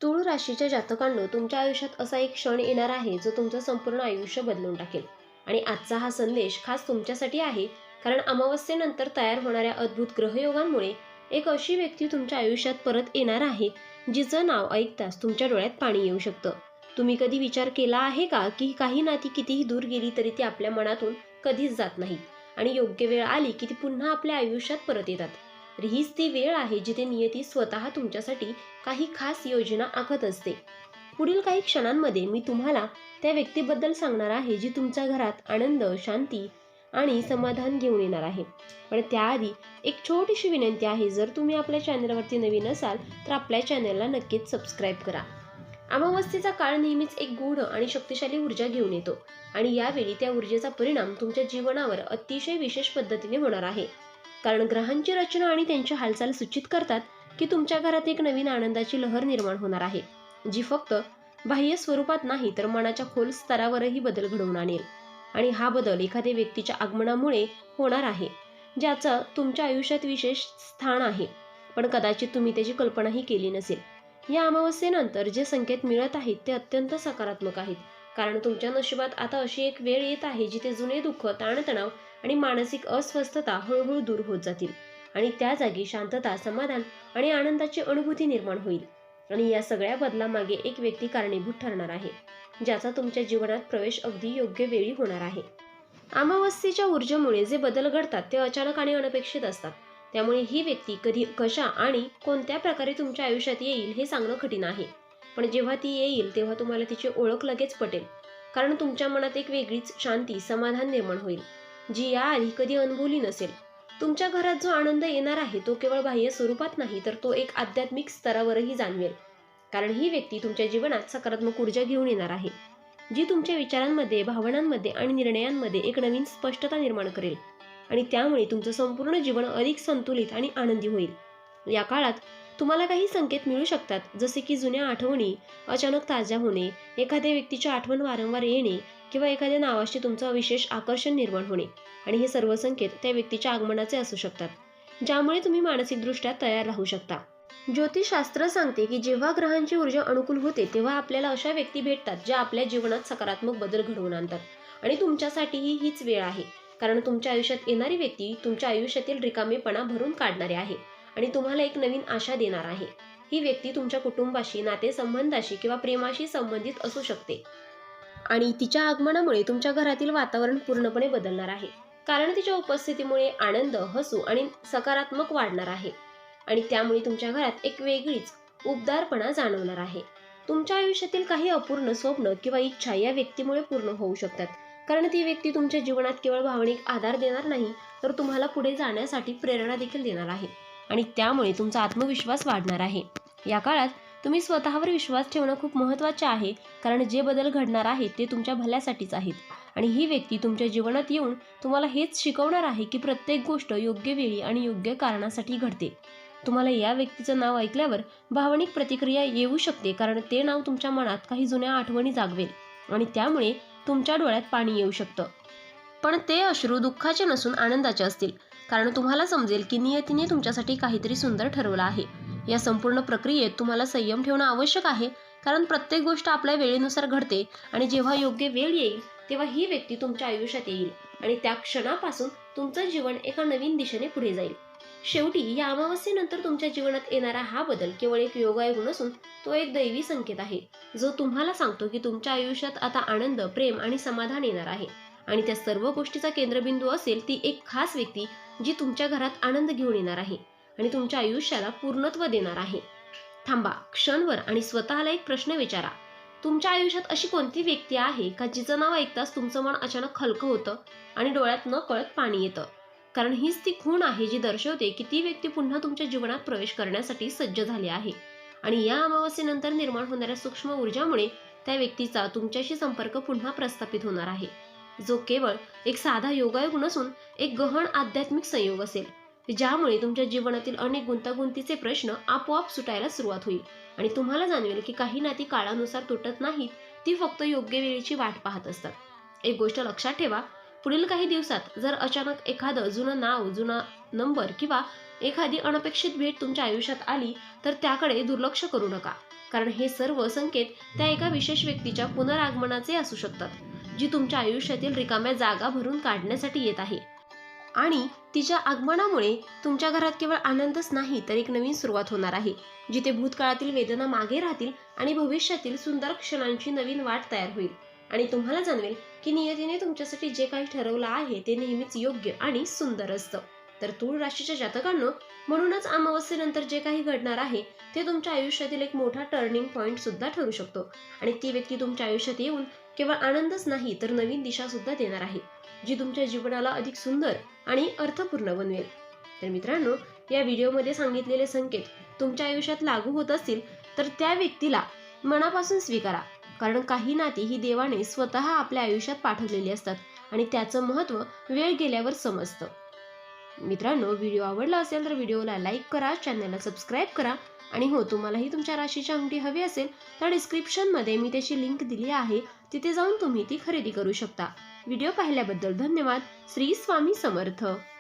तूळ राशीच्या जातकांनो, तुमच्या आयुष्यात असा एक क्षण येणार आहे जो तुमचं संपूर्ण आयुष्य बदलून टाकेल. आणि आजचा हा संदेश खास तुमच्यासाठी आहे, कारण अमावस्येनंतर तयार होणाऱ्या अद्भुत ग्रहयोगांमुळे एक अशी व्यक्ती तुमच्या आयुष्यात परत येणार आहे, जिचं नाव ऐकताच तुमच्या डोळ्यात पाणी येऊ शकतं. तुम्ही कधी विचार केला आहे का की काही नाती कितीही दूर गेली तरी ती आपल्या मनातून कधीच जात नाहीत आणि योग्य वेळ आली की ती पुन्हा आपल्या आयुष्यात परत येतात. तर हीच ती वेळ आहे जिथे नियती स्वतः तुमच्यासाठी काही खास योजना आखत असते. पुढील काही क्षणांमध्ये मी तुम्हाला त्या व्यक्तीबद्दल सांगणार आहे, जी तुमच्या घरात आनंद, शांती आणि समाधान घेऊन येणार आहे. पण त्याआधी एक छोटीशी विनंती आहे, जर तुम्ही आपल्या चॅनलवरती नवीन असाल तर आपल्या चॅनलला नक्कीच सबस्क्राईब करा. अमावस्येचा काळ नेहमीच एक गूढ आणि शक्तिशाली ऊर्जा घेऊन येतो आणि यावेळी त्या ऊर्जेचा परिणाम तुमच्या जीवनावर अतिशय विशेष पद्धतीने होणार आहे. कारण ग्रहांची रचना आणि त्यांची हालचाल सूचित करतात की तुमच्या घरात एक नवीन आनंदाची लहर निर्माण होणार आहे, जी फक्त बाह्य स्वरूपात नाही तर मनाच्या खोल स्तरावरही बदल घडवून आणेल. आणि हा बदल एखाद्या व्यक्तीच्या आगमनामुळे होणार आहे, ज्याचं तुमच्या आयुष्यात विशेष स्थान आहे, पण कदाचित तुम्ही त्याची कल्पनाही केली नसेल. या अमावस्येनंतर जे संकेत मिळत आहेत ते अत्यंत सकारात्मक आहेत, कारण तुमच्या नशिबात आता अशी एक वेळ येत आहे जिथे जुने दुःख, ताणतणाव आणि मानसिक अस्वस्थता हळूहळू दूर होत जातील आणि त्या जागी शांतता, समाधान आणि आनंदाची अनुभूती निर्माण होईल. आणि या सगळ्या बदलामागे एक व्यक्ती कारणीभूत ठरणार आहे, ज्याचा तुमच्या जीवनात प्रवेश अगदी योग्य वेळी होणार आहे. अमावस्येच्या ऊर्जेमुळे जे बदल घडतात ते अचानक आणि अनपेक्षित असतात. त्यामुळे ही व्यक्ती कधी, कशा आणि कोणत्या प्रकारे तुमच्या आयुष्यात येईल हे सांगणं कठीण आहे. पण जेव्हा ती येईल तेव्हा तुम्हाला तिची ओळख लगेच पटेल, कारण तुमच्या मनात एक वेगळीच शांती, समाधान निर्माण होईल, जी याआधी कधी अनुभवली नसेल. तुमच्या घरात जो आनंद येणार आहे तो केवळ बाह्य स्वरूपात नाही, तर तो एक आध्यात्मिक स्तरावरही जाणवेल. कारण ही व्यक्ती तुमच्या जीवनात सकारात्मक ऊर्जा घेऊन येणार आहे, जी तुमच्या विचारांमध्ये, भावनांमध्ये आणि निर्णयांमध्ये एक नवीन स्पष्टता निर्माण करेल. आणि त्यामुळे तुमचं संपूर्ण जीवन अधिक संतुलित आणि आनंदी होईल. या काळात तुम्हाला काही संकेत मिळू शकतात, जसे की जुन्या आठवणी अचानक ताज्या होणे, एखाद्या व्यक्तीची आठवण वारंवार येणे किंवा एखाद्या नावाशी तुमचं विशेष आकर्षण निर्माण होणे. आणि हे सर्व संकेत त्या व्यक्तीच्या आगमनाचे असू शकतात, ज्यामुळे तुम्ही मानसिकदृष्ट्या तयार राहू शकता. ज्योतिषशास्त्र सांगते की जेव्हा ग्रहांची ऊर्जा अनुकूल होते तेव्हा आपल्याला अशा व्यक्ती भेटतात ज्या आपल्या जीवनात सकारात्मक बदल घडवून आणतात. आणि तुमच्यासाठीही हीच वेळ आहे, कारण तुमच्या आयुष्यात येणारी व्यक्ती तुमच्या आयुष्यातील रिकामेपणा भरून काढणारी आहे आणि तुम्हाला एक नवीन आशा देणार आहे. ही व्यक्ती तुमच्या कुटुंबाशी, नातेसंबंधाशी किंवा प्रेमाशी संबंधित असू शकते आणि तिच्या आगमनामुळे तुमच्या घरातील वातावरण पूर्णपणे बदलणार आहे, कारण तिच्या उपस्थितीमुळे आनंद, हसू आणि सकारात्मक वाढणार आहे. आणि त्यामुळे तुमच्या घरात एक वेगळीच उबदारपणा जाणवणार आहे. तुमच्या आयुष्यातील काही अपूर्ण स्वप्न किंवा इच्छा या व्यक्तीमुळे पूर्ण होऊ शकतात, कारण ती व्यक्ती तुमच्या जीवनात केवळ भावनिक आधार देणार नाही, तर तुम्हाला पुढे जाण्यासाठी प्रेरणा देखील देणार आहे. आणि त्यामुळे तुमचा आत्मविश्वास वाढणार आहे. या काळात तुम्ही स्वतःवर विश्वास ठेवणं खूप महत्त्वाचे आहे, कारण जे बदल घडणार आहेत ते तुमच्या भल्यासाठीच आहेत. आणि ही व्यक्ती तुमच्या जीवनात येऊन तुम्हाला हेच शिकवणार आहे की प्रत्येक गोष्ट योग्य वेळी आणि योग्य कारणासाठी घडते. तुम्हाला या व्यक्तीचं नाव ऐकल्यावर भावनिक प्रतिक्रिया येऊ शकते, कारण ते नाव तुमच्या मनात काही जुन्या आठवणी जागवेल आणि त्यामुळे तुमच्या डोळ्यात पाणी येऊ शकतं. पण ते अश्रू दुःखाचे नसून आनंदाचे असतील, कारण तुम्हाला समजेल की नियतीने तुमच्यासाठी काहीतरी सुंदर ठरवलं आहे. या संपूर्ण प्रक्रियेत तुम्हाला संयम ठेवणं आवश्यक आहे, कारण प्रत्येक गोष्ट आपल्या वेळेनुसार घडते आणि जेव्हा योग्य वेळ येईल तेव्हा ही व्यक्ती तुमच्या आयुष्यात येईल आणि त्या क्षणापासून तुमचं जीवन एका नवीन दिशेने पुढे जाईल. शेवटी या अमावस्येनंतर तुमच्या जीवनात येणारा हा बदल केवळ एक योगायोग नसून तो एक दैवी संकेत आहे, जो तुम्हाला सांगतो की तुमच्या आयुष्यात आता आनंद, प्रेम आणि समाधान येणार आहे. आणि त्या सर्व गोष्टीचा केंद्रबिंदू असेल ती एक खास व्यक्ती, जी तुमच्या घरात आनंद घेऊन येणार आहे आणि तुमच्या आयुष्याला पूर्णत्व देणार आहे. थांबा क्षणभर आणि स्वतःला एक प्रश्न विचारा. तुमच्या आयुष्यात अशी कोणती व्यक्ती आहे का जिचं नाव ऐकताच तुमचं मन अचानक हलकं होतं आणि डोळ्यात न कळत पाणी येतं? कारण हीच ती खूण आहे जी दर्शवते की ती व्यक्ती पुन्हा तुमच्या जीवनात प्रवेश करण्यासाठी सज्ज झाली आहे. आणि या अमावस्येनंतर निर्माण होणाऱ्या सूक्ष्म ऊर्जामुळे त्या व्यक्तीचा तुमच्याशी संपर्क पुन्हा प्रस्थापित होणार आहे, जो केवळ एक साधा योगायोग नसून एक गहन आध्यात्मिक संयोग असेल, ज्यामुळे तुमच्या जीवनातील अनेक गुंतागुंतीचे प्रश्न आपोआप सुटायला सुरुवात होईल आणि तुम्हाला जाणवेल की काही नाती काळानुसार तुटत नाहीत, ती फक्त योग्य वेळेची वाट पाहत असतात. एक गोष्ट लक्षात ठेवा, पुढील काही दिवसात जर अचानक एखादं जुनं नाव, जुना नंबर किंवा एखादी अनपेक्षित भेट तुमच्या आयुष्यात आली तर त्याकडे दुर्लक्ष करू नका. कारण हे सर्व संकेत त्या एका विशेष व्यक्तीच्या पुनरागमनाचे असू शकतात, जी तुमच्या आयुष्यातील रिकाम्या जागा भरून काढण्यासाठी येत आहे. आणि तिच्या आगमनामुळे तुमच्या घरात केवळ आनंदच नाही तर एक नवीन सुरुवात होणार आहे, जिथे भूतकाळातील वेदना मागे राहतील आणि भविष्यातील सुंदर क्षणांची नवीन वाट तयार होईल. आणि तुम्हाला जाणवेल की नियतीने तुमच्यासाठी जे काही ठरवलं आहे ते नेहमीच योग्य आणि सुंदर असतं. तर तूळ राशीच्या जातकांनो, म्हणूनच अमावस्येनंतर जे काही घडणार आहे ते तुमच्या आयुष्यातील एक मोठा टर्निंग पॉइंट सुद्धा ठरू शकतो. आणि ती व्यक्ती तुमच्या आयुष्यात येऊन केवळ आनंदच नाही तर नवीन दिशा सुद्धा देणार आहे, जी तुमच्या जीवनाला अधिक सुंदर आणि अर्थपूर्ण बनवेल. तर मित्रांनो, या व्हिडिओमध्ये सांगितलेले संकेत तुमच्या आयुष्यात लागू होत असतील तर त्या व्यक्तीला मनापासून स्वीकारा, कारण काही नाती ही देवाने स्वतः आपल्या आयुष्यात पाठवलेली असतात आणि त्याचं महत्त्व वेळ गेल्यावर समजतं. मित्रांनो, व्हिडिओ आवडला असेल तर व्हिडिओला लाईक करा, चॅनलला सबस्क्राईब करा आणि हो, तुम्हालाही तुमच्या राशीची अंगठी हवी असेल तर डिस्क्रिप्शनमध्ये मी त्याची लिंक दिली आहे, तिथे जाऊन तुम्ही ती खरेदी करू शकता. व्हिडिओ पाहिल्याबद्दल धन्यवाद. श्री स्वामी समर्थ.